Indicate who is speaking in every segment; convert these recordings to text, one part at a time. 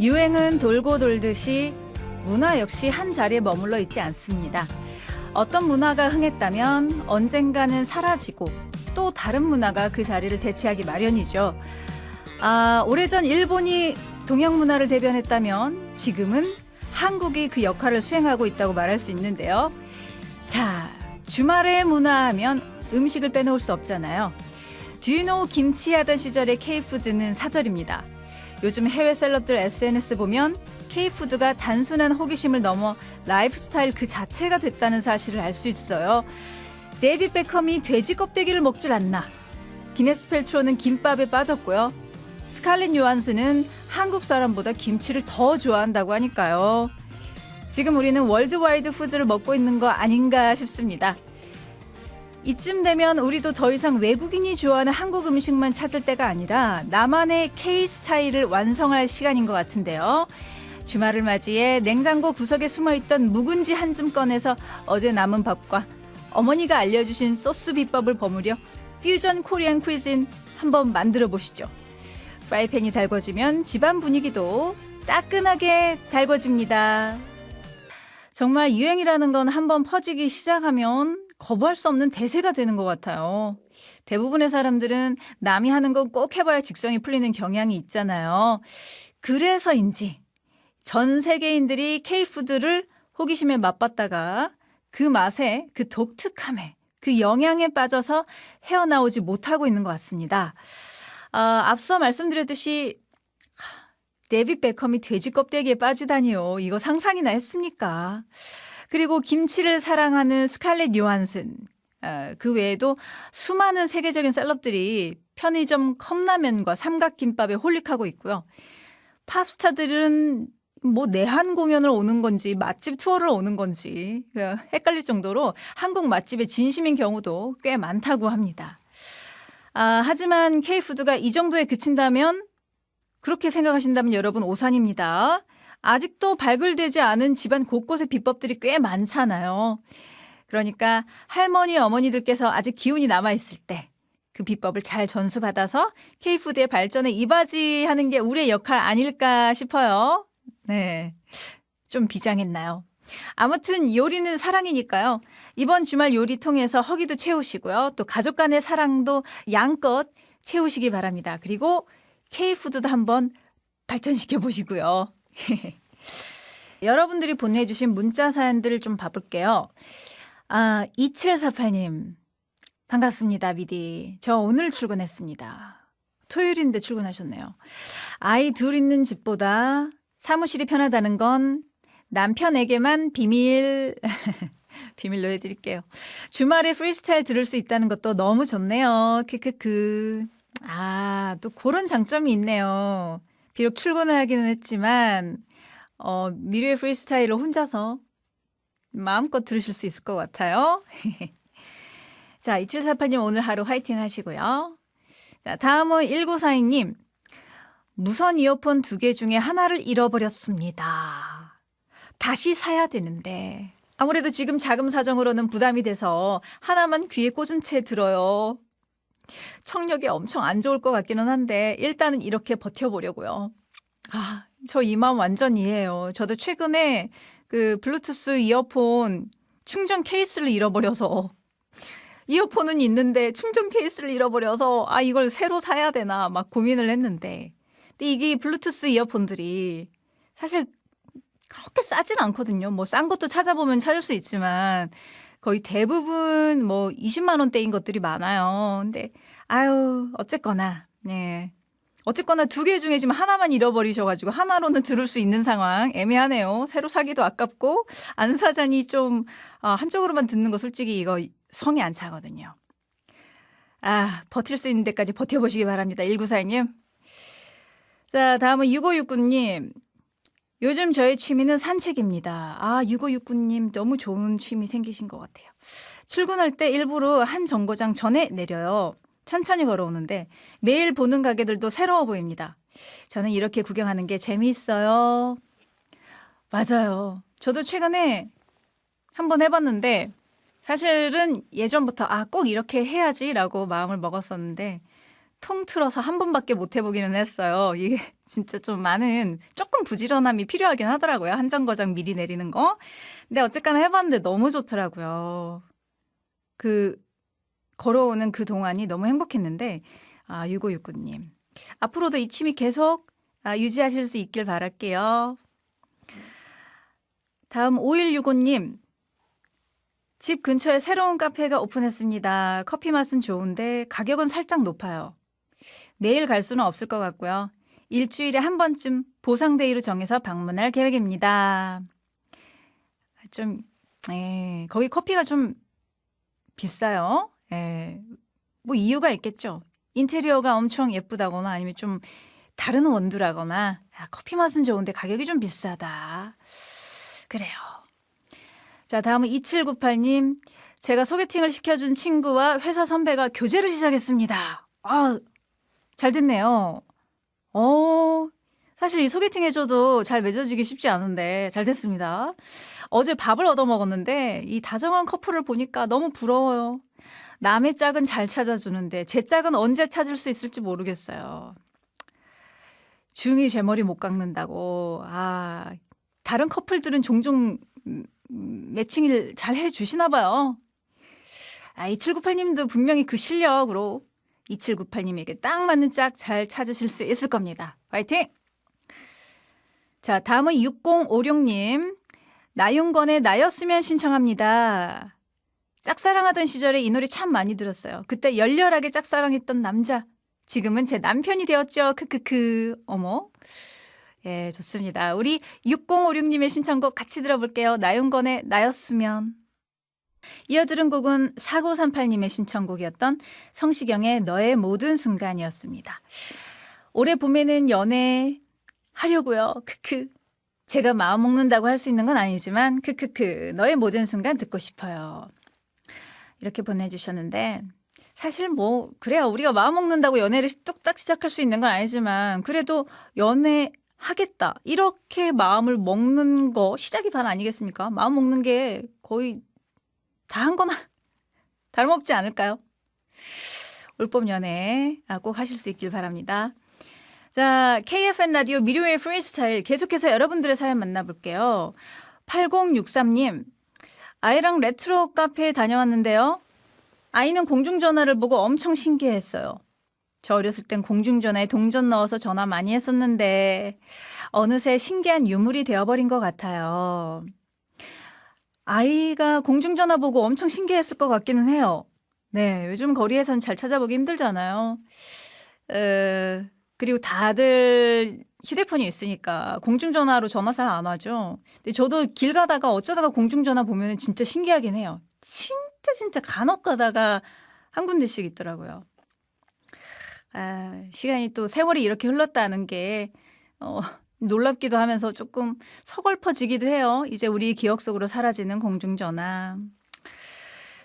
Speaker 1: 유행은 돌고 돌듯이 문화 역시 한 자리에 머물러 있지 않습니다. 어떤 문화가 흥했다면 언젠가는 사라지고 또 다른 문화가 그 자리를 대체하기 마련이죠. 오래전 일본이 동양 문화를 대변했다면 지금은 한국이 그 역할을 수행하고 있다고 말할 수 있는데요. 자, 주말의 문화 하면 음식을 빼놓을 수 없잖아요. Do you know 김치 하던 시절의 K푸드는 사절입니다. 요즘 해외 셀럽들 SNS 보면 K푸드가 단순한 호기심을 넘어 라이프스타일 그 자체가 됐다는 사실을 알 수 있어요. 데이빗 베컴이 돼지 껍데기를 먹질 않나. 기네스 펠트로는 김밥에 빠졌고요. 스칼렛 요한슨은 한국 사람보다 김치를 더 좋아한다고 하니까요. 지금 우리는 월드와이드 푸드를 먹고 있는 거 아닌가 싶습니다. 이쯤 되면 우리도 더 이상 외국인이 좋아하는 한국 음식만 찾을 때가 아니라 나만의 K-스타일을 완성할 시간인 것 같은데요. 주말을 맞이해 냉장고 구석에 숨어있던 묵은지 한 줌 꺼내서 어제 남은 밥과 어머니가 알려주신 소스 비법을 버무려 퓨전 코리안 퀴즈인 한번 만들어 보시죠. 프라이팬이 달궈지면 집안 분위기도 따끈하게 달궈집니다. 정말 유행이라는 건 한번 퍼지기 시작하면 거부할 수 없는 대세가 되는 것 같아요. 대부분의 사람들은 남이 하는 건 꼭 해봐야 직성이 풀리는 경향이 있잖아요. 그래서인지 전 세계인들이 K푸드를 호기심에 맛봤다가 그 맛에, 그 독특함에, 그 영양에 빠져서 헤어나오지 못하고 있는 것 같습니다. 앞서 말씀드렸듯이 데이빗 베컴이 돼지 껍데기에 빠지다니요. 이거 상상이나 했습니까? 그리고 김치를 사랑하는 스칼렛 요한슨, 그 외에도 수많은 세계적인 셀럽들이 편의점 컵라면과 삼각김밥에 홀릭하고 있고요. 팝스타들은 뭐 내한 공연을 오는 건지 맛집 투어를 오는 건지 헷갈릴 정도로 한국 맛집에 진심인 경우도 꽤 많다고 합니다. 하지만 K푸드가 이 정도에 그친다면, 그렇게 생각하신다면 여러분 오산입니다. 아직도 발굴되지 않은 집안 곳곳의 비법들이 꽤 많잖아요. 그러니까 할머니, 어머니들께서 아직 기운이 남아있을 때 그 비법을 잘 전수받아서 K푸드의 발전에 이바지하는 게 우리의 역할 아닐까 싶어요. 네, 좀 비장했나요? 아무튼 요리는 사랑이니까요. 이번 주말 요리 통해서 허기도 채우시고요. 또 가족 간의 사랑도 양껏 채우시기 바랍니다. 그리고 K푸드도 한번 발전시켜 보시고요. 여러분들이 보내주신 문자 사연들을 좀 봐볼게요. 2748님 반갑습니다. 미디. 저 오늘 출근했습니다. 토요일인데 출근하셨네요. 아이 둘 있는 집보다 사무실이 편하다는 건 남편에게만 비밀 비밀로 해드릴게요. 주말에 프리스타일 들을 수 있다는 것도 너무 좋네요. 크크크. 또 그런 장점이 있네요. 비록 출근을 하기는 했지만 미래의 프리스타일을 혼자서 마음껏 들으실 수 있을 것 같아요. 자, 2748님 오늘 하루 화이팅 하시고요. 자, 다음은 1942님. 무선 이어폰 2개 중에 하나를 잃어버렸습니다. 다시 사야 되는데 아무래도 지금 자금 사정으로는 부담이 돼서 하나만 귀에 꽂은 채 들어요. 청력이 엄청 안 좋을 것 같기는 한데 일단은 이렇게 버텨보려고요. 저 이 마음 완전 이해해요. 저도 최근에 그 블루투스 이어폰 충전 케이스를 잃어버려서 이어폰은 있는데 충전 케이스를 잃어버려서 이걸 새로 사야 되나 막 고민을 했는데, 근데 이게 블루투스 이어폰들이 사실 그렇게 싸진 않거든요. 뭐 싼 것도 찾아보면 찾을 수 있지만 거의 대부분 뭐 20만 원대인 것들이 많아요. 근데 어쨌거나 네. 어쨌거나 2개 중에 지금 하나만 잃어버리셔가지고 하나로는 들을 수 있는 상황 애매하네요. 새로 사기도 아깝고 안 사자니 좀 한쪽으로만 듣는 거 솔직히 이거 성이 안 차거든요. 버틸 수 있는 데까지 버텨보시기 바랍니다. 1942님. 자, 다음은 6569님. 요즘 저의 취미는 산책입니다. 6569님 너무 좋은 취미 생기신 것 같아요. 출근할 때 일부러 한 정거장 전에 내려요. 천천히 걸어오는데 매일 보는 가게들도 새로워 보입니다. 저는 이렇게 구경하는 게 재미있어요. 맞아요. 저도 최근에 한번 해봤는데 사실은 예전부터 꼭 이렇게 해야지라고 마음을 먹었었는데 통틀어서 한 번밖에 못 해보기는 했어요. 이게 진짜 좀 많은 조금 부지런함이 필요하긴 하더라고요. 한 정거장 미리 내리는 거. 근데 어쨌거나 해봤는데 너무 좋더라고요. 그 걸어오는 그 동안이 너무 행복했는데 6569님. 앞으로도 이 취미 계속 유지하실 수 있길 바랄게요. 다음 5165님. 집 근처에 새로운 카페가 오픈했습니다. 커피 맛은 좋은데 가격은 살짝 높아요. 매일 갈 수는 없을 것 같고요. 일주일에 한 번쯤 보상데이로 정해서 방문할 계획입니다. 거기 커피가 좀 비싸요. 뭐 이유가 있겠죠. 인테리어가 엄청 예쁘다거나 아니면 좀 다른 원두라거나 커피 맛은 좋은데 가격이 좀 비싸다. 그래요. 자, 다음은 2798님. 제가 소개팅을 시켜준 친구와 회사 선배가 교제를 시작했습니다. 잘 됐네요. 사실 이 소개팅 해줘도 잘 맺어지기 쉽지 않은데 잘 됐습니다. 어제 밥을 얻어먹었는데 이 다정한 커플을 보니까 너무 부러워요. 남의 짝은 잘 찾아주는데 제 짝은 언제 찾을 수 있을지 모르겠어요. 중이 제 머리 못 깎는다고. 다른 커플들은 종종 매칭을 잘 해주시나 봐요. 2798님도 분명히 그 실력으로 2798님에게 딱 맞는 짝 잘 찾으실 수 있을 겁니다. 화이팅! 자, 다음은 6056님. 나윤건의 나였으면 신청합니다. 짝사랑하던 시절에 이 노래 참 많이 들었어요. 그때 열렬하게 짝사랑했던 남자. 지금은 제 남편이 되었죠. 크크크. 어머. 예, 좋습니다. 우리 6056님의 신청곡 같이 들어볼게요. 나윤건의 나였으면. 이어 들은 곡은 4938님의 신청곡이었던 성시경의 너의 모든 순간이었습니다. 올해 봄에는 연애 하려고요. 크크. 제가 마음 먹는다고 할 수 있는 건 아니지만 크크크 너의 모든 순간 듣고 싶어요. 이렇게 보내주셨는데 사실 뭐 그래요. 우리가 마음 먹는다고 연애를 뚝딱 시작할 수 있는 건 아니지만 그래도 연애하겠다. 이렇게 마음을 먹는 거 시작이 반 아니겠습니까? 마음 먹는 게 거의 다 한 거나 다름없지 않을까요? 올봄 연애 꼭 하실 수 있길 바랍니다. 자, KFN 라디오 미료의 프리스타일 계속해서 여러분들의 사연 만나볼게요. 8063님, 아이랑 레트로 카페에 다녀왔는데요. 아이는 공중전화를 보고 엄청 신기했어요. 저 어렸을 땐 공중전화에 동전 넣어서 전화 많이 했었는데 어느새 신기한 유물이 되어버린 것 같아요. 아이가 공중전화 보고 엄청 신기했을 것 같기는 해요. 네, 요즘 거리에선 잘 찾아보기 힘들잖아요. 그리고 다들 휴대폰이 있으니까 공중전화로 전화 잘 안 하죠. 근데 저도 길 가다가 어쩌다가 공중전화 보면 진짜 신기하긴 해요. 진짜 간혹 가다가 한 군데씩 있더라고요. 시간이 또 세월이 이렇게 흘렀다는 게 놀랍기도 하면서 조금 서글퍼지기도 해요. 이제 우리 기억 속으로 사라지는 공중전화.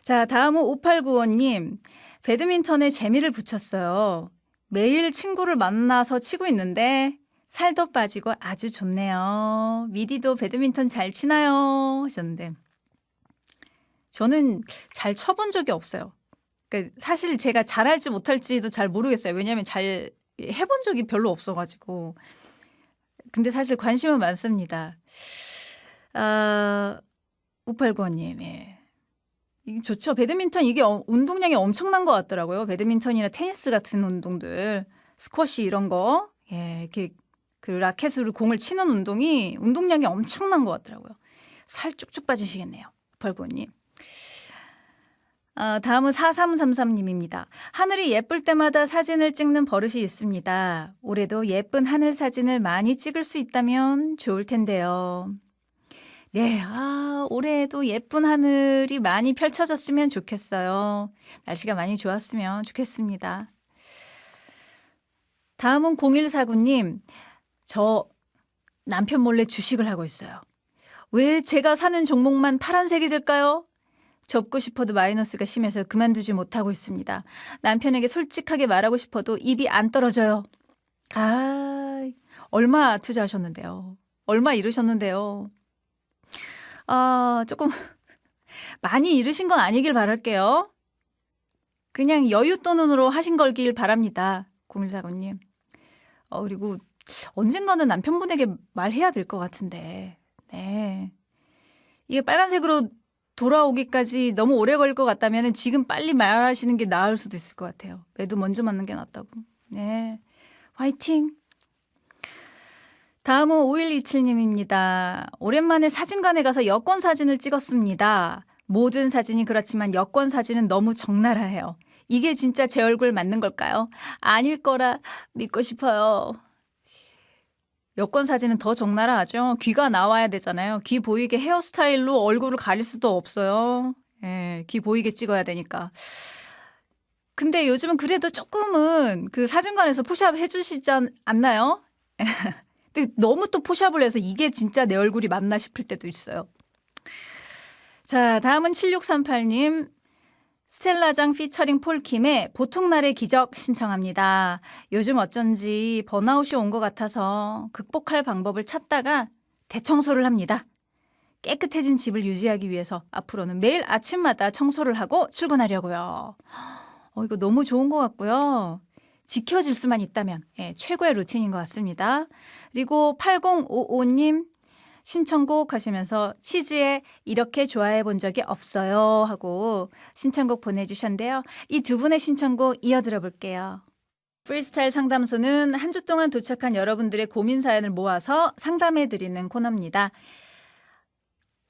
Speaker 1: 자, 다음은 5895님. 배드민턴에 재미를 붙였어요. 매일 친구를 만나서 치고 있는데 살도 빠지고 아주 좋네요. 미디도 배드민턴 잘 치나요? 하셨는데 저는 잘 쳐본 적이 없어요. 그러니까 사실 제가 잘할지 못할지도 잘 모르겠어요. 왜냐하면 잘 해본 적이 별로 없어가지고. 근데 사실 관심은 많습니다. 5895님. 예. 이게 좋죠. 배드민턴 이게 운동량이 엄청난 것 같더라고요. 배드민턴이나 테니스 같은 운동들, 스쿼시 이런 거, 이렇게 그 라켓으로 공을 치는 운동이 운동량이 엄청난 것 같더라고요. 살 쭉쭉 빠지시겠네요. 5895님. 다음은 4333님입니다. 하늘이 예쁠 때마다 사진을 찍는 버릇이 있습니다. 올해도 예쁜 하늘 사진을 많이 찍을 수 있다면 좋을 텐데요. 네, 올해에도 예쁜 하늘이 많이 펼쳐졌으면 좋겠어요. 날씨가 많이 좋았으면 좋겠습니다. 다음은 0149님. 저 남편 몰래 주식을 하고 있어요. 왜 제가 사는 종목만 파란색이 될까요? 접고 싶어도 마이너스가 심해서 그만두지 못하고 있습니다. 남편에게 솔직하게 말하고 싶어도 입이 안 떨어져요. 얼마 투자하셨는데요? 얼마 잃으셨는데요? 조금 많이 잃으신 건 아니길 바랄게요. 그냥 여윳돈으로 하신 걸길 바랍니다. 0149님. 그리고 언젠가는 남편분에게 말해야 될 것 같은데. 네. 이게 빨간색으로 돌아오기까지 너무 오래 걸릴 것 같다면 지금 빨리 말하시는 게 나을 수도 있을 것 같아요. 매도 먼저 맞는 게 낫다고. 네. 화이팅! 다음은 5127님입니다. 오랜만에 사진관에 가서 여권 사진을 찍었습니다. 모든 사진이 그렇지만 여권 사진은 너무 적나라해요. 이게 진짜 제 얼굴 맞는 걸까요? 아닐 거라 믿고 싶어요. 여권 사진은 더 적나라하죠. 귀가 나와야 되잖아요. 귀 보이게 헤어스타일로 얼굴을 가릴 수도 없어요. 예, 귀 보이게 찍어야 되니까. 근데 요즘은 그래도 조금은 그 사진관에서 포샵 해주시지 않나요? 근데 너무 또 포샵을 해서 이게 진짜 내 얼굴이 맞나 싶을 때도 있어요. 자, 다음은 7638님. 스텔라장 피처링 폴킴의 보통날의 기적 신청합니다. 요즘 어쩐지 번아웃이 온 것 같아서 극복할 방법을 찾다가 대청소를 합니다. 깨끗해진 집을 유지하기 위해서 앞으로는 매일 아침마다 청소를 하고 출근하려고요. 이거 너무 좋은 것 같고요. 지켜질 수만 있다면 최고의 루틴인 것 같습니다. 그리고 8055님 신청곡 하시면서 치즈에 이렇게 좋아해 본 적이 없어요 하고 신청곡 보내주셨는데요. 이 두 분의 신청곡 이어 들어볼게요. 프리스타일 상담소는 한 주 동안 도착한 여러분들의 고민 사연을 모아서 상담해드리는 코너입니다.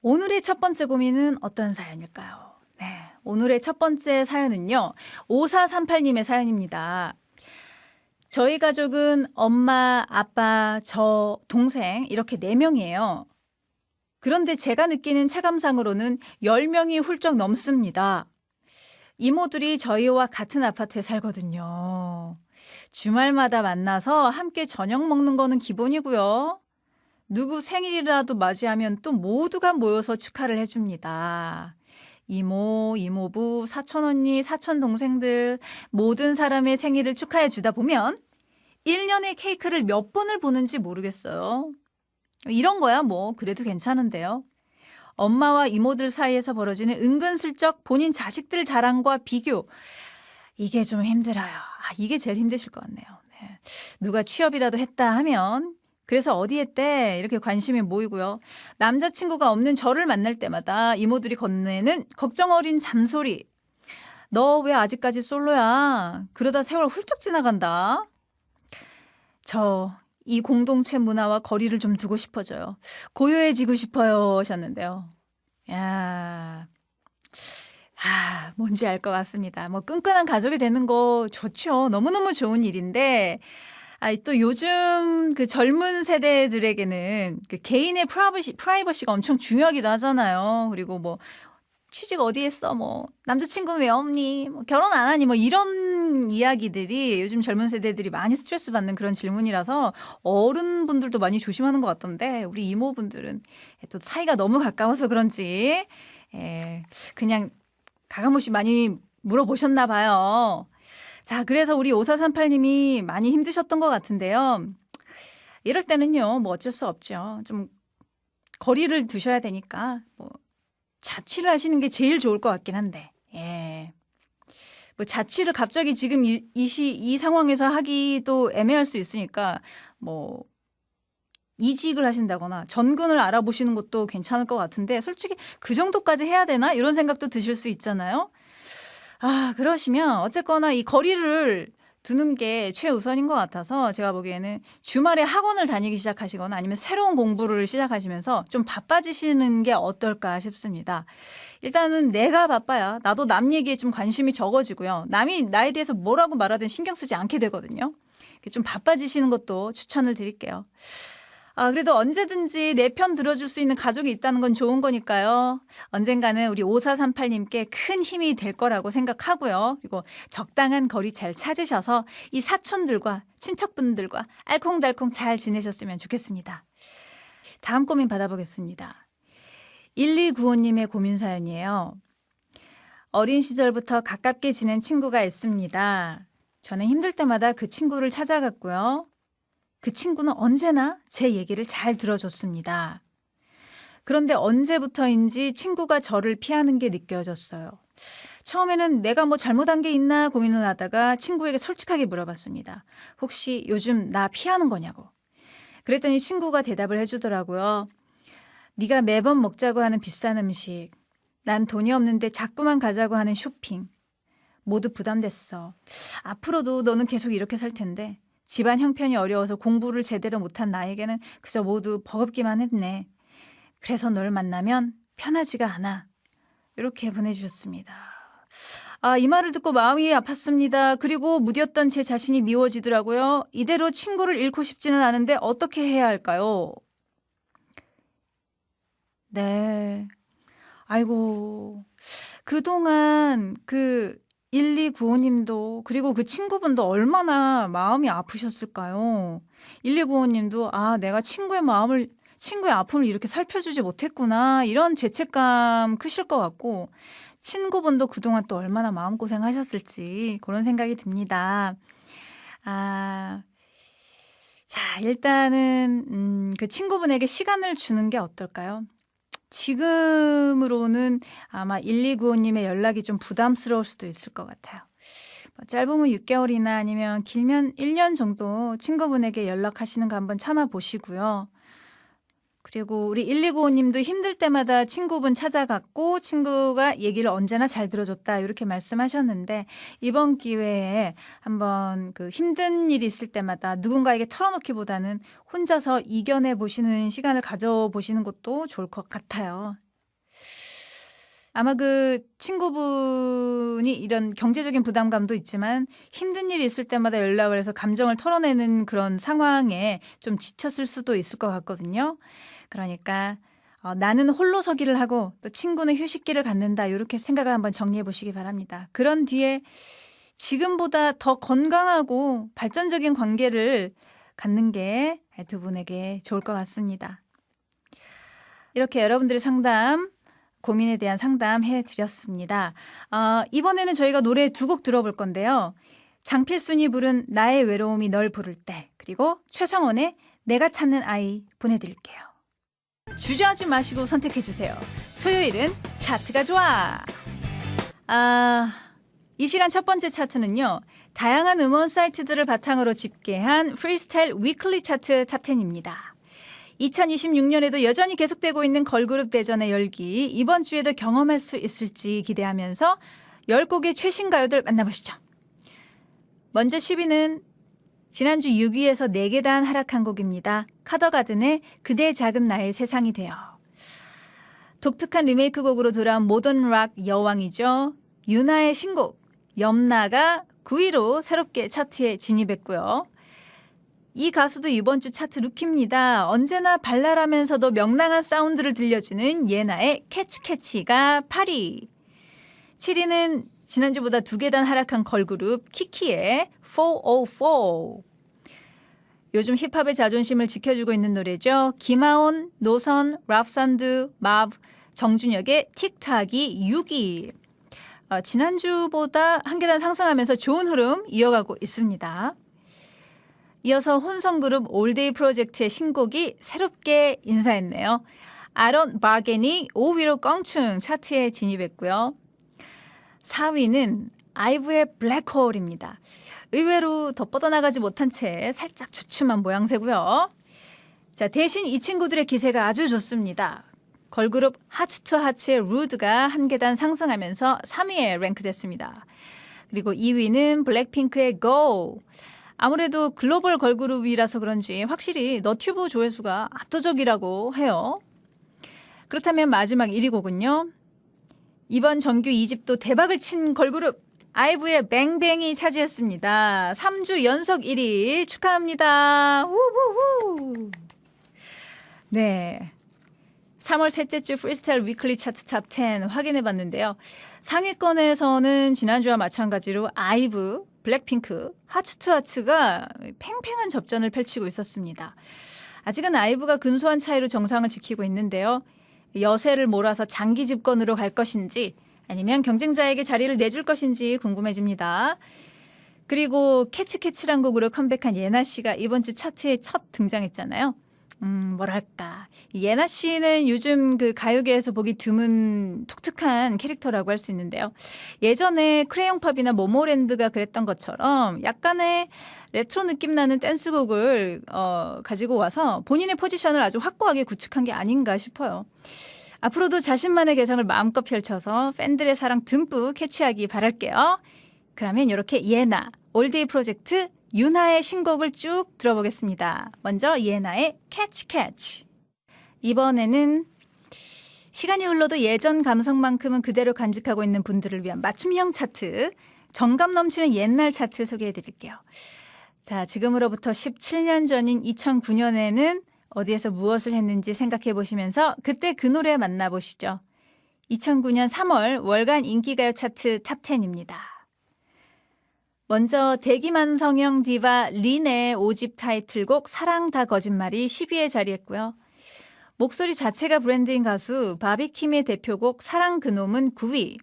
Speaker 1: 오늘의 첫 번째 고민은 어떤 사연일까요? 네, 오늘의 첫 번째 사연은요. 5438님의 사연입니다. 저희 가족은 엄마, 아빠, 저, 동생 이렇게 4명이에요. 그런데 제가 느끼는 체감상으로는 10명이 훌쩍 넘습니다. 이모들이 저희와 같은 아파트에 살거든요. 주말마다 만나서 함께 저녁 먹는 거는 기본이고요. 누구 생일이라도 맞이하면 또 모두가 모여서 축하를 해줍니다. 이모, 이모부, 사촌언니, 사촌동생들 모든 사람의 생일을 축하해 주다 보면 1년에 케이크를 몇 번을 보는지 모르겠어요. 이런 거야 뭐 그래도 괜찮은데요. 엄마와 이모들 사이에서 벌어지는 은근슬쩍 본인 자식들 자랑과 비교. 이게 좀 힘들어요. 이게 제일 힘드실 것 같네요. 네. 누가 취업이라도 했다 하면 그래서 어디 했대 이렇게 관심이 모이고요. 남자친구가 없는 저를 만날 때마다 이모들이 건네는 걱정 어린 잔소리. 너 왜 아직까지 솔로야? 그러다 세월 훌쩍 지나간다. 저 이 공동체 문화와 거리를 좀 두고 싶어져요. 고요해지고 싶어요 하셨는데요. 야, 뭔지 알 것 같습니다. 뭐 끈끈한 가족이 되는 거 좋죠. 너무너무 좋은 일인데 또 요즘 그 젊은 세대들에게는 그 개인의 프라이버시가 엄청 중요하기도 하잖아요. 그리고 뭐 취직 어디 했어? 뭐 남자친구는 왜 없니? 뭐 결혼 안 하니? 뭐 이런 이야기들이 요즘 젊은 세대들이 많이 스트레스 받는 그런 질문이라서 어른분들도 많이 조심하는 것 같던데 우리 이모분들은 또 사이가 너무 가까워서 그런지 그냥 가감없이 많이 물어보셨나 봐요. 자, 그래서 우리 5438님이 많이 힘드셨던 것 같은데요. 이럴 때는요, 뭐 어쩔 수 없죠. 좀 거리를 두셔야 되니까 뭐 자취를 하시는 게 제일 좋을 것 같긴 한데, 뭐 자취를 갑자기 지금 이 상황에서 하기도 애매할 수 있으니까 뭐 이직을 하신다거나 전근을 알아보시는 것도 괜찮을 것 같은데 솔직히 그 정도까지 해야 되나? 이런 생각도 드실 수 있잖아요. 그러시면 어쨌거나 이 거리를 두는 게 최우선인 것 같아서 제가 보기에는 주말에 학원을 다니기 시작하시거나 아니면 새로운 공부를 시작하시면서 좀 바빠지시는 게 어떨까 싶습니다. 일단은 내가 바빠야 나도 남 얘기에 좀 관심이 적어지고요. 남이 나에 대해서 뭐라고 말하든 신경 쓰지 않게 되거든요. 좀 바빠지시는 것도 추천을 드릴게요. 그래도 언제든지 내 편 들어줄 수 있는 가족이 있다는 건 좋은 거니까요. 언젠가는 우리 5438님께 큰 힘이 될 거라고 생각하고요. 그리고 적당한 거리 잘 찾으셔서 이 사촌들과 친척분들과 알콩달콩 잘 지내셨으면 좋겠습니다. 다음 고민 받아보겠습니다. 1295님의 고민 사연이에요. 어린 시절부터 가깝게 지낸 친구가 있습니다. 저는 힘들 때마다 그 친구를 찾아갔고요. 그 친구는 언제나 제 얘기를 잘 들어줬습니다. 그런데 언제부터인지 친구가 저를 피하는 게 느껴졌어요. 처음에는 내가 뭐 잘못한 게 있나 고민을 하다가 친구에게 솔직하게 물어봤습니다. 혹시 요즘 나 피하는 거냐고. 그랬더니 친구가 대답을 해주더라고요. 네가 매번 먹자고 하는 비싼 음식, 난 돈이 없는데 자꾸만 가자고 하는 쇼핑, 모두 부담됐어. 앞으로도 너는 계속 이렇게 살 텐데 집안 형편이 어려워서 공부를 제대로 못한 나에게는 그저 모두 버겁기만 했네. 그래서 널 만나면 편하지가 않아. 이렇게 보내주셨습니다. 이 말을 듣고 마음이 아팠습니다. 그리고 무디었던 제 자신이 미워지더라고요. 이대로 친구를 잃고 싶지는 않은데 어떻게 해야 할까요? 네. 아이고. 그동안 그 1295님도 그리고 그 친구분도 얼마나 마음이 아프셨을까요? 1295님도 내가 친구의 아픔을 이렇게 살펴주지 못했구나. 이런 죄책감 크실 것 같고 친구분도 그동안 또 얼마나 마음고생하셨을지 그런 생각이 듭니다. 아, 자, 일단은 그 친구분에게 시간을 주는 게 어떨까요? 지금으로는 아마 1295님의 연락이 좀 부담스러울 수도 있을 것 같아요. 짧으면 6개월이나 아니면 길면 1년 정도 친구분에게 연락하시는 거 한번 참아보시고요. 그리고 우리 1295님도 힘들 때마다 친구분 찾아갔고 친구가 얘기를 언제나 잘 들어줬다 이렇게 말씀하셨는데 이번 기회에 한번 그 힘든 일이 있을 때마다 누군가에게 털어놓기보다는 혼자서 이겨내 보시는 시간을 가져보시는 것도 좋을 것 같아요. 아마 그 친구분이 이런 경제적인 부담감도 있지만 힘든 일이 있을 때마다 연락을 해서 감정을 털어내는 그런 상황에 좀 지쳤을 수도 있을 것 같거든요. 그러니까 나는 홀로서기를 하고 또 친구는 휴식기를 갖는다 이렇게 생각을 한번 정리해 보시기 바랍니다. 그런 뒤에 지금보다 더 건강하고 발전적인 관계를 갖는 게 두 분에게 좋을 것 같습니다. 이렇게 여러분들의 상담 고민에 대한 상담해 드렸습니다. 이번에는 저희가 노래 두 곡 들어볼 건데요. 장필순이 부른 나의 외로움이 널 부를 때 그리고 최성원의 내가 찾는 아이 보내드릴게요. 주저하지 마시고 선택해 주세요. 토요일은 차트가 좋아. 이 시간 첫 번째 차트는요. 다양한 음원 사이트들을 바탕으로 집계한 프리스타일 위클리 차트 탑10입니다. 2026년에도 여전히 계속되고 있는 걸그룹 대전의 열기 이번 주에도 경험할 수 있을지 기대하면서 10곡의 최신 가요들 만나보시죠. 먼저 10위는 지난주 6위에서 4계단 하락한 곡입니다. 카더가든의 그대 작은 나의 세상이 되어. 독특한 리메이크 곡으로 돌아온 모던 락 여왕이죠. 유나의 신곡 염나가 9위로 새롭게 차트에 진입했고요. 이 가수도 이번 주 차트 루키입니다. 언제나 발랄하면서도 명랑한 사운드를 들려주는 예나의 캐치캐치가 8위. 7위는 지난주보다 2계단 하락한 걸그룹 키키의 404. 요즘 힙합의 자존심을 지켜주고 있는 노래죠. 김하온, 노선, 랍산드, 마브, 정준혁의 틱탁이 6위. 지난주보다 한 계단 상승하면서 좋은 흐름 이어가고 있습니다. 이어서 혼성그룹 올데이 프로젝트의 신곡이 새롭게 인사했네요. 아론 바겐이 5위로 껑충 차트에 진입했고요. 4위는 아이브의 블랙홀입니다. 의외로 더 뻗어나가지 못한 채 살짝 주춤한 모양새고요. 자, 대신 이 친구들의 기세가 아주 좋습니다. 걸그룹 하츠투하츠의 루드가 한 계단 상승하면서 3위에 랭크됐습니다. 그리고 2위는 블랙핑크의 Go. 아무래도 글로벌 걸그룹이라서 그런지 확실히 너튜브 조회수가 압도적이라고 해요. 그렇다면 마지막 1위 곡은요. 이번 정규 2집도 대박을 친 걸그룹 아이브의 뱅뱅이 차지했습니다. 3주 연속 1위 축하합니다. 우후후. 네. 3월 셋째 주 프리스타일 위클리 차트 탑10 확인해 봤는데요. 상위권에서는 지난주와 마찬가지로 아이브, 블랙핑크, 하츠투하츠가 팽팽한 접전을 펼치고 있었습니다. 아직은 아이브가 근소한 차이로 정상을 지키고 있는데요. 여세를 몰아서 장기 집권으로 갈 것인지 아니면 경쟁자에게 자리를 내줄 것인지 궁금해집니다. 그리고 캐치캐치란 곡으로 컴백한 예나 씨가 이번 주 차트에 첫 등장했잖아요. 뭐랄까. 예나 씨는 요즘 그 가요계에서 보기 드문 독특한 캐릭터라고 할 수 있는데요. 예전에 크레용팝이나 모모랜드가 그랬던 것처럼 약간의 레트로 느낌 나는 댄스곡을 가지고 와서 본인의 포지션을 아주 확고하게 구축한 게 아닌가 싶어요. 앞으로도 자신만의 개성을 마음껏 펼쳐서 팬들의 사랑 듬뿍 캐치하기 바랄게요. 그러면 이렇게 예나, 올데이 프로젝트 유나의 신곡을 쭉 들어보겠습니다. 먼저 예나의 캐치 캐치. 이번에는 시간이 흘러도 예전 감성만큼은 그대로 간직하고 있는 분들을 위한 맞춤형 차트, 정감 넘치는 옛날 차트 소개해 드릴게요. 자, 지금으로부터 17년 전인 2009년에는 어디에서 무엇을 했는지 생각해 보시면서 그때 그 노래 만나보시죠. 2009년 3월 월간 인기가요 차트 탑10입니다. 먼저 대기만성형 디바 린의 5집 타이틀곡 사랑 다 거짓말이 10위에 자리했고요. 목소리 자체가 브랜드인 가수 바비킴의 대표곡 사랑 그놈은 9위.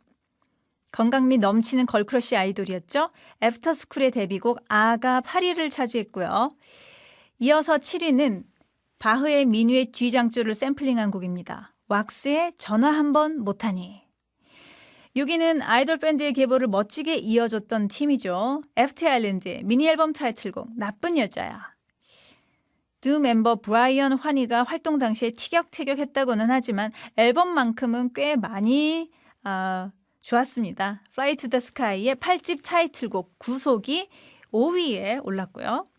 Speaker 1: 건강미 넘치는 걸크러쉬 아이돌이었죠. 애프터스쿨의 데뷔곡 아가 8위를 차지했고요. 이어서 7위는 바흐의 민우의 G장조를 샘플링한 곡입니다. 왁스의 전화 한번 못하니. 6위는 아이돌 밴드의 계보를 멋지게 이어줬던 팀이죠. FT 아일랜드의 미니 앨범 타이틀곡 나쁜 여자야. 두 멤버 브라이언 환희가 활동 당시에 티격태격했다고는 하지만 앨범만큼은 꽤 많이 좋았습니다. Fly to the Sky의 8집 타이틀곡 구속이 5위에 올랐고요.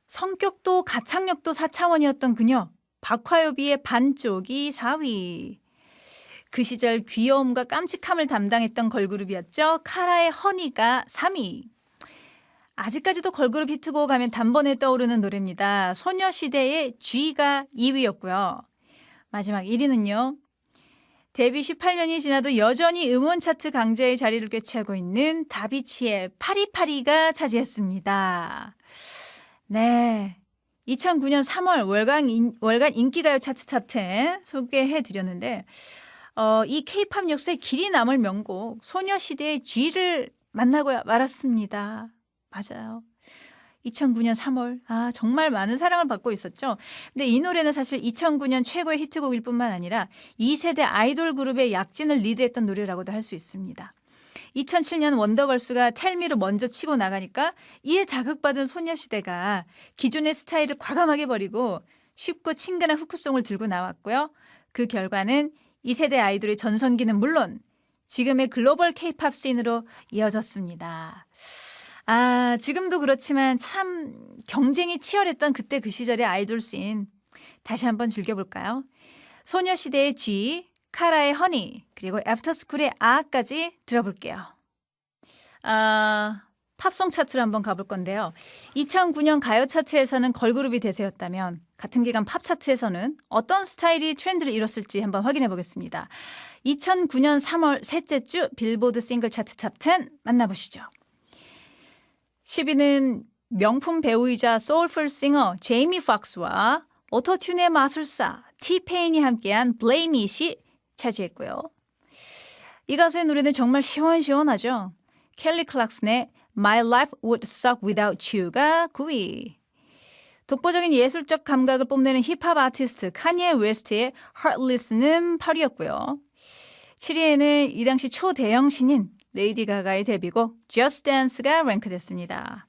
Speaker 1: 성격도 가창력도 4차원이었던 그녀 박화요비의 반쪽이 4위. 그 시절 귀여움과 깜찍함을 담당했던 걸그룹이었죠. 카라의 허니가 3위. 아직까지도 걸그룹 히트곡 하면 단번에 떠오르는 노래입니다. 소녀시대의 G가 2위였고요. 마지막 1위는요. 데뷔 18년이 지나도 여전히 음원 차트 강자의 자리를 꿰차고 있는 다비치의 파리파리가 차지했습니다. 네, 2009년 3월 월간 인기가요 차트 탑10 소개해드렸는데 이 K-팝 역사에 길이 남을 명곡 소녀시대의 G를 만나고 말았습니다. 맞아요. 2009년 3월 정말 많은 사랑을 받고 있었죠. 근데 이 노래는 사실 2009년 최고의 히트곡일 뿐만 아니라 2세대 아이돌 그룹의 약진을 리드했던 노래라고도 할 수 있습니다. 2007년 원더걸스가 텔미로 먼저 치고 나가니까 이에 자극받은 소녀시대가 기존의 스타일을 과감하게 버리고 쉽고 친근한 후크송을 들고 나왔고요. 그 결과는 2세대 아이돌의 전성기는 물론 지금의 글로벌 K-팝 씬으로 이어졌습니다. 지금도 그렇지만 참 경쟁이 치열했던 그때 그 시절의 아이돌 씬 다시 한번 즐겨볼까요? 소녀시대의 G, 카라의 허니, 그리고 애프터스쿨의 아까지 들어볼게요. 팝송 차트로 한번 가볼 건데요. 2009년 가요 차트에서는 걸그룹이 대세였다면 같은 기간 팝 차트에서는 어떤 스타일이 트렌드를 이뤘을지 한번 확인해 보겠습니다. 2009년 3월 셋째 주 빌보드 싱글 차트 탑10 만나보시죠. 10위는 명품 배우이자 소울풀 싱어 제이미 폭스와 오토튠의 마술사 티페인이 함께한 Blame It이 차지했고요. 이 가수의 노래는 정말 시원시원하죠. 켈리 클락슨의 My Life Would Suck Without You가 9위. 독보적인 예술적 감각을 뽐내는 힙합 아티스트 카니에 웨스트의 Heartless는 8위였고요. 7위에는 이 당시 초대형 신인 레이디 가가의 데뷔곡 Just Dance가 랭크됐습니다.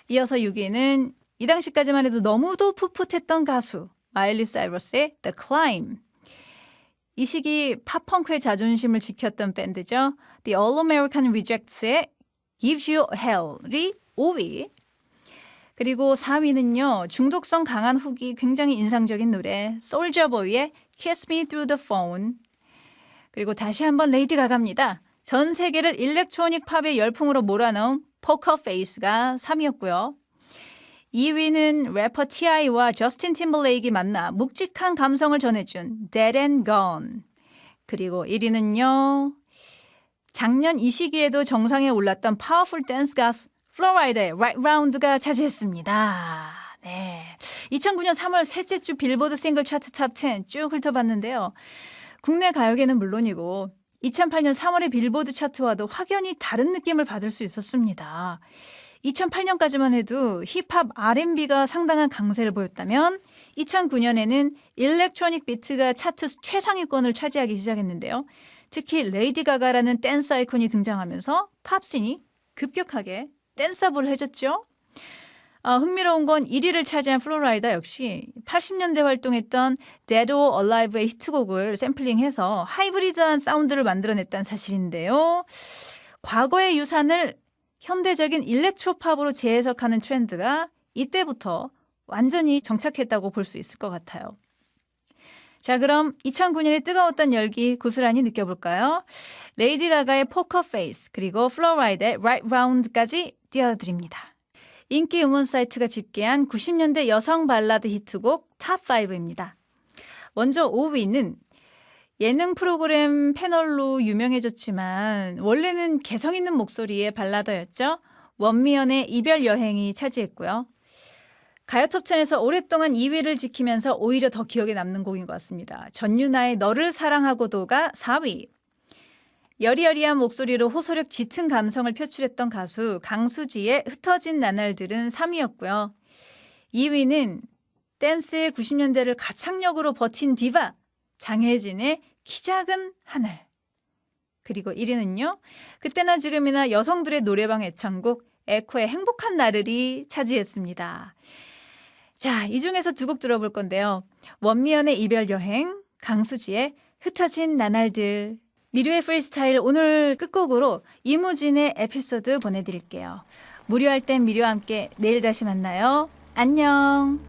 Speaker 1: 이어서 6위는 이 당시까지만 해도 너무도 풋풋했던 가수 마일리 사이러스의 The Climb. 이 시기 팝펑크의 자존심을 지켰던 밴드죠. The All American Rejects의 Gives You Hell이 5위. 그리고 4위는요. 중독성 강한 훅이 굉장히 인상적인 노래 Soulja Boy의 Kiss Me Through the Phone. 그리고 다시 한번 레이디 가가입니다. 전 세계를 일렉트로닉 팝의 열풍으로 몰아넣은 포커 페이스가 3위였고요. 2위는 래퍼 T.I.와 저스틴 팀벌레이크가 만나 묵직한 감성을 전해준 Dead and Gone. 그리고 1위는요. 작년 이 시기에도 정상에 올랐던 파워풀 댄스 가수 플로라이다의 Right Round가 차지했습니다. 네, 2009년 3월 셋째 주 빌보드 싱글 차트 탑10 쭉 훑어봤는데요. 국내 가요계는 물론이고 2008년 3월의 빌보드 차트와도 확연히 다른 느낌을 받을 수 있었습니다. 2008년까지만 해도 힙합 R&B가 상당한 강세를 보였다면 2009년에는 일렉트로닉 비트가 차트 최상위권을 차지하기 시작했는데요. 특히 레이디 가가라는 댄스 아이콘이 등장하면서 팝씬이 급격하게 댄서블해졌죠. 흥미로운 건 1위를 차지한 플로라이다 역시 80년대 활동했던 Dead or Alive의 히트곡을 샘플링해서 하이브리드한 사운드를 만들어냈다는 사실인데요. 과거의 유산을 현대적인 일렉트로팝으로 재해석하는 트렌드가 이때부터 완전히 정착했다고 볼 수 있을 것 같아요. 자, 그럼 2009년에 뜨거웠던 열기 고스란히 느껴볼까요? 레이디 가가의 포커 페이스 그리고 플로라이드의 Right Round까지 띄워드립니다. 인기 음원 사이트가 집계한 90년대 여성 발라드 히트곡 탑5입니다. 먼저 5위는 예능 프로그램 패널로 유명해졌지만 원래는 개성 있는 목소리의 발라더였죠. 원미연의 이별 여행이 차지했고요. 가요 톱10에서 오랫동안 2위를 지키면서 오히려 더 기억에 남는 곡인 것 같습니다. 전유나의 너를 사랑하고도가 4위. 여리여리한 목소리로 호소력 짙은 감성을 표출했던 가수 강수지의 흩어진 나날들은 3위였고요. 2위는 댄스의 90년대를 가창력으로 버틴 디바 장혜진의 키 작은 하늘. 그리고 1위는요. 그때나 지금이나 여성들의 노래방 애창곡 에코의 행복한 나를이 차지했습니다. 자, 이 중에서 두 곡 들어볼 건데요. 원미연의 이별 여행, 강수지의 흩어진 나날들. 미료의 프리스타일 오늘 끝곡으로 이무진의 에피소드 보내드릴게요. 무료할 땐 미료와 함께 내일 다시 만나요. 안녕.